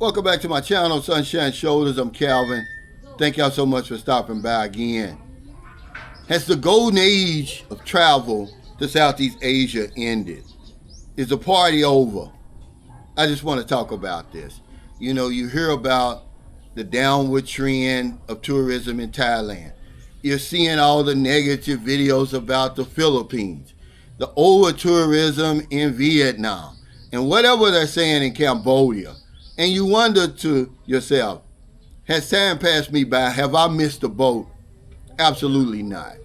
Welcome back to my channel, Sunshine Shoulders. I'm Calvin. Thank y'all so much for stopping by again. Has the golden age of travel to Southeast Asia ended? Is the party over? I just want to talk about this. You know, you hear about the downward trend of tourism in Thailand. You're seeing all the negative videos about the Philippines, the over tourism in Vietnam, and whatever they're saying in Cambodia. And you wonder to yourself, has time passed me by? Have I missed a boat? Absolutely not.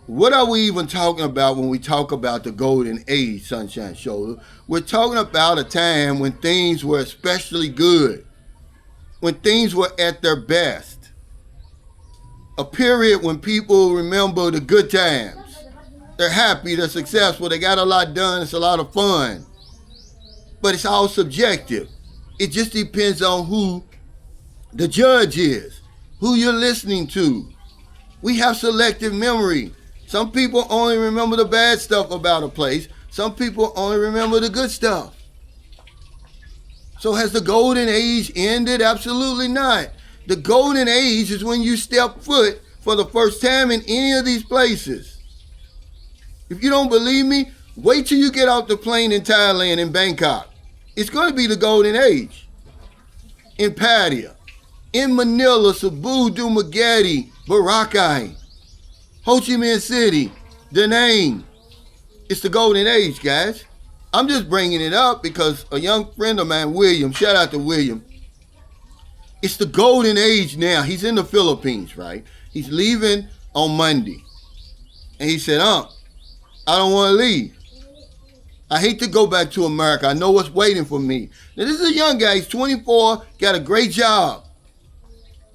What are we even talking about when we talk about the golden age, Sunshine Shoulder? We're talking about a time when things were especially good, when things were at their best. A period when people remember the good times. They're happy, they're successful, they got a lot done, it's a lot of fun. But it's all subjective. It just depends on who the judge is, who you're listening to. We have selective memory. Some people only remember the bad stuff about a place. Some people only remember the good stuff. So has the golden age ended? Absolutely not. The golden age is when you step foot for the first time in any of these places. If you don't believe me, wait till you get off the plane in Thailand, in Bangkok. It's going to be the golden age. In Pattaya, in Manila, Cebu, Dumaguete, Boracay, Ho Chi Minh City, Da Nang. It's the golden age, guys. I'm just bringing it up because a young friend of mine, William, shout out to William. It's the golden age now. He's in the Philippines, right? He's leaving on Monday. And he said, I don't want to leave. I hate to go back to America. I know what's waiting for me. Now, this is a young guy. He's 24, got a great job.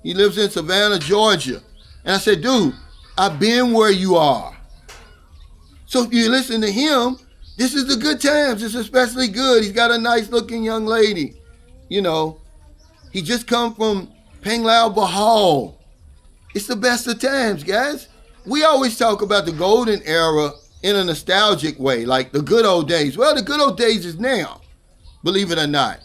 He lives in Savannah, Georgia. And I said, dude, I've been where you are. So if you listen to him, this is the good times. It's especially good. He's got a nice looking young lady. You know, he just come from Phang Lao Bahal. It's the best of times, guys. We always talk about the golden era in a nostalgic way, like the good old days. Well, the good old days is now, believe it or not.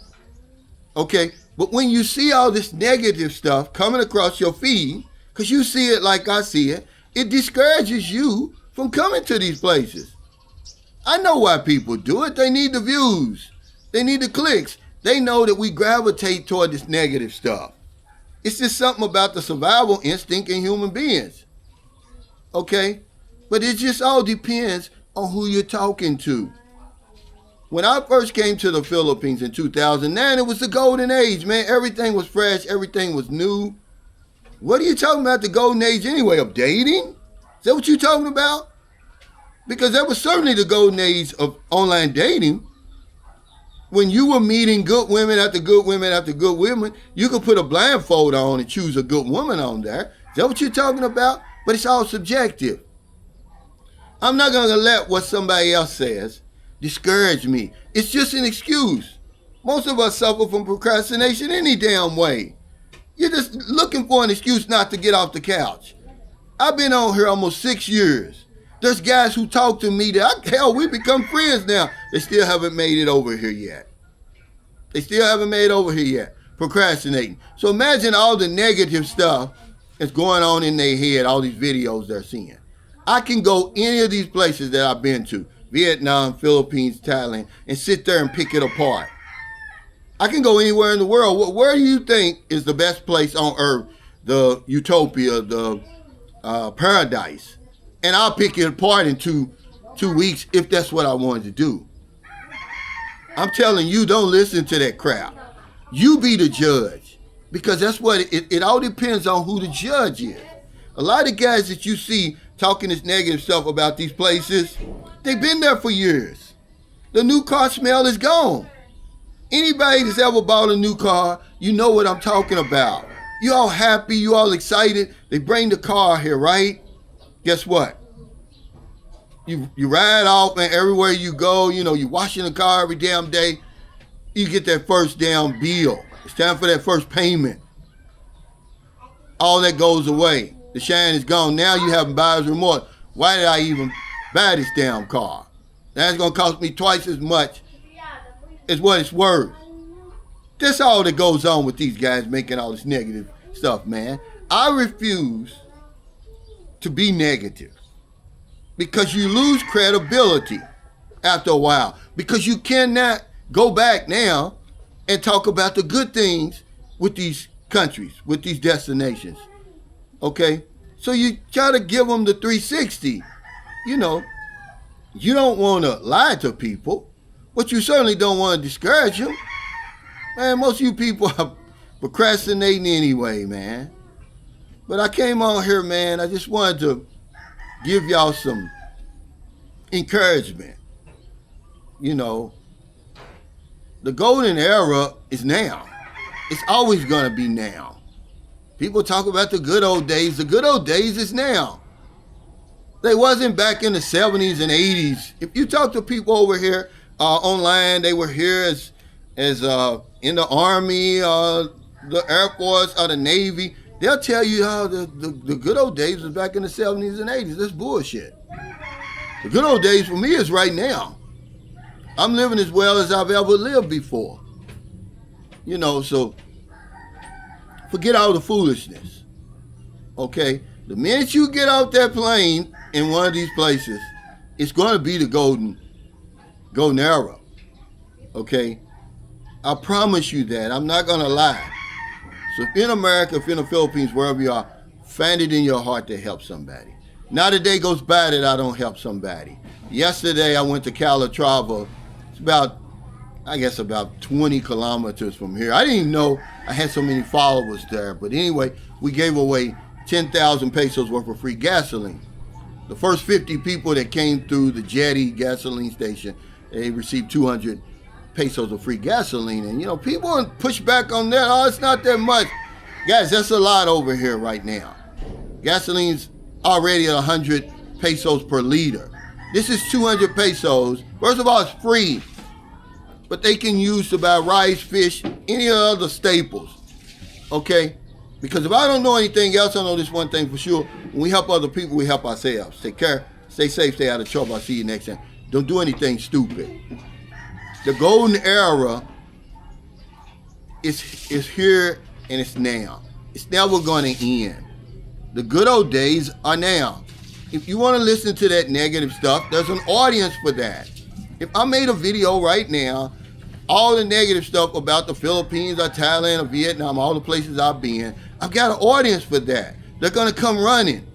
Okay, but when you see all this negative stuff coming across your feed, because you see it like I see it, it discourages you from coming to these places. I know why people do it. They need the views. They need the clicks. They know that we gravitate toward this negative stuff. It's just something about the survival instinct in human beings. Okay? But it just all depends on who you're talking to. When I first came to the Philippines in 2009, it was the golden age, man. Everything was fresh. Everything was new. What are you talking about, the golden age anyway? Of dating? Is that what you're talking about? Because that was certainly the golden age of online dating. When you were meeting good women after good women after good women, you could put a blindfold on and choose a good woman on there. Is that what you're talking about? But it's all subjective. I'm not going to let what somebody else says discourage me. It's just an excuse. Most of us suffer from procrastination any damn way. You're just looking for an excuse not to get off the couch. I've been on here almost 6 years. There's guys who talk to me that, hell, we become friends now. They still haven't made it over here yet. They still haven't made it over here yet. Procrastinating. So imagine all the negative stuff that's going on in their head, all these videos they're seeing. I can go any of these places that I've been to, Vietnam, Philippines, Thailand, and sit there and pick it apart. I can go anywhere in the world. Where do you think is the best place on earth? The utopia, the paradise. And I'll pick it apart in two weeks if that's what I wanted to do. I'm telling you, don't listen to that crap. You be the judge. Because that's what it all depends on who the judge is. A lot of guys that you see talking this negative stuff about these places, they've been there for years. The new car smell is gone. Anybody that's ever bought a new car, you know what I'm talking about. You all happy, you all excited. They bring the car here, right? Guess what? You ride off, and everywhere you go, you know, you're washing the car every damn day. You get that first damn bill. It's time for that first payment. All that goes away. The shine is gone. Now you have buyer's remorse. Why did I even buy this damn car? That's going to cost me twice as much as what it's worth. That's all that goes on with these guys making all this negative stuff, man. I refuse to be negative because you lose credibility after a while, because you cannot go back now and talk about the good things with these countries, with these destinations. Okay? So you try to give them the 360. You know, you don't want to lie to people, but you certainly don't want to discourage them. Man, most of you people are procrastinating anyway, man. But I came on here, man. I just wanted to give y'all some encouragement. You know, the golden era is now. It's always going to be now. People talk about the good old days. The good old days is now. They wasn't back in the 70s and 80s. If you talk to people over here online, they were here as in the Army, the Air Force, or the Navy. They'll tell you how the good old days was back in the 70s and 80s. That's bullshit. The good old days for me is right now. I'm living as well as I've ever lived before. You know, so forget all the foolishness. Okay? The minute you get off that plane in one of these places, it's going to be the golden era. Okay? I promise you that. I'm not going to lie. So if in America, if in the Philippines, wherever you are, find it in your heart to help somebody. Not a day goes by that I don't help somebody. Yesterday, I went to Calatrava. It's about 20 kilometers from here. I didn't even know I had so many followers there. But anyway, we gave away 10,000 pesos worth of free gasoline. The first 50 people that came through the Jetty gasoline station, they received 200 pesos of free gasoline. And, you know, people push back on that. Oh, it's not that much. Guys, that's a lot over here right now. Gasoline's already at 100 pesos per liter. This is 200 pesos. First of all, it's free. But they can use to buy rice, fish, any other staples. Okay? Because if I don't know anything else, I know this one thing for sure. When we help other people, we help ourselves. Take care. Stay safe. Stay out of trouble. I'll see you next time. Don't do anything stupid. The golden era is here and it's now. It's never going to end. The good old days are now. If you want to listen to that negative stuff, there's an audience for that. If I made a video right now, all the negative stuff about the Philippines or Thailand or Vietnam, all the places I've been, I've got an audience for that. They're going to come running.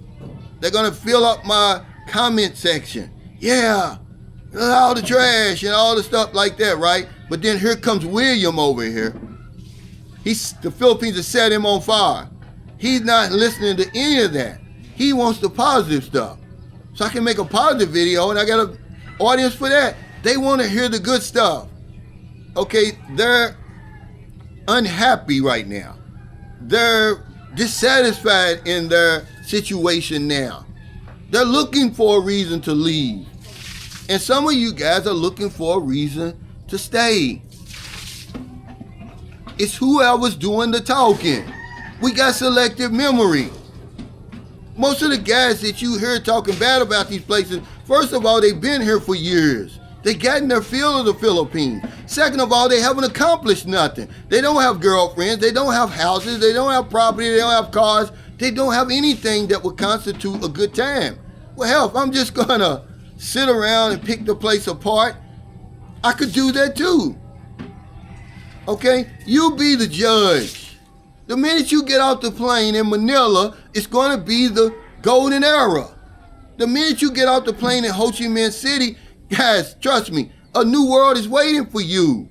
They're going to fill up my comment section. Yeah, all the trash and all the stuff like that, right? But then here comes William over here. The Philippines has set him on fire. He's not listening to any of that. He wants the positive stuff. So I can make a positive video and I got an audience for that. They want to hear the good stuff. Okay, they're unhappy right now. They're dissatisfied in their situation now. They're looking for a reason to leave. And some of you guys are looking for a reason to stay. It's whoever's doing the talking. We got selective memory. Most of the guys that you hear talking bad about these places, first of all, they've been here for years. They got in their feel of the Philippines. Second of all, they haven't accomplished nothing. They don't have girlfriends. They don't have houses. They don't have property. They don't have cars. They don't have anything that would constitute a good time. Well, hell, if I'm just going to sit around and pick the place apart, I could do that too. Okay? You be the judge. The minute you get off the plane in Manila, it's going to be the golden era. The minute you get off the plane in Ho Chi Minh City, guys, trust me, a new world is waiting for you.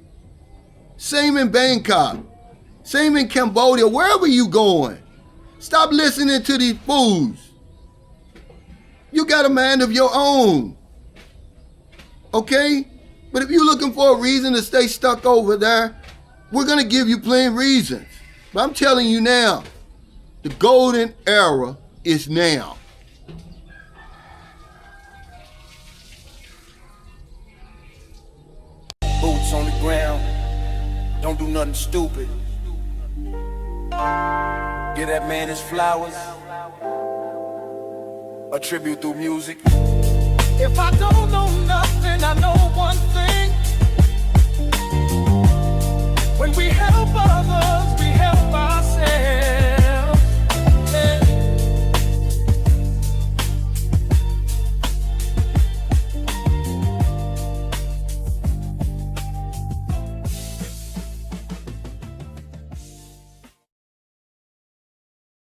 Same in Bangkok. Same in Cambodia, wherever you going. Stop listening to these fools. You got a mind of your own. Okay? But if you're looking for a reason to stay stuck over there, we're going to give you plenty of reasons. But I'm telling you now, the golden era is now. Boots on the ground, don't do nothing stupid. Give that man his flowers, a tribute through music. If I don't know nothing, I know one thing. when we help others,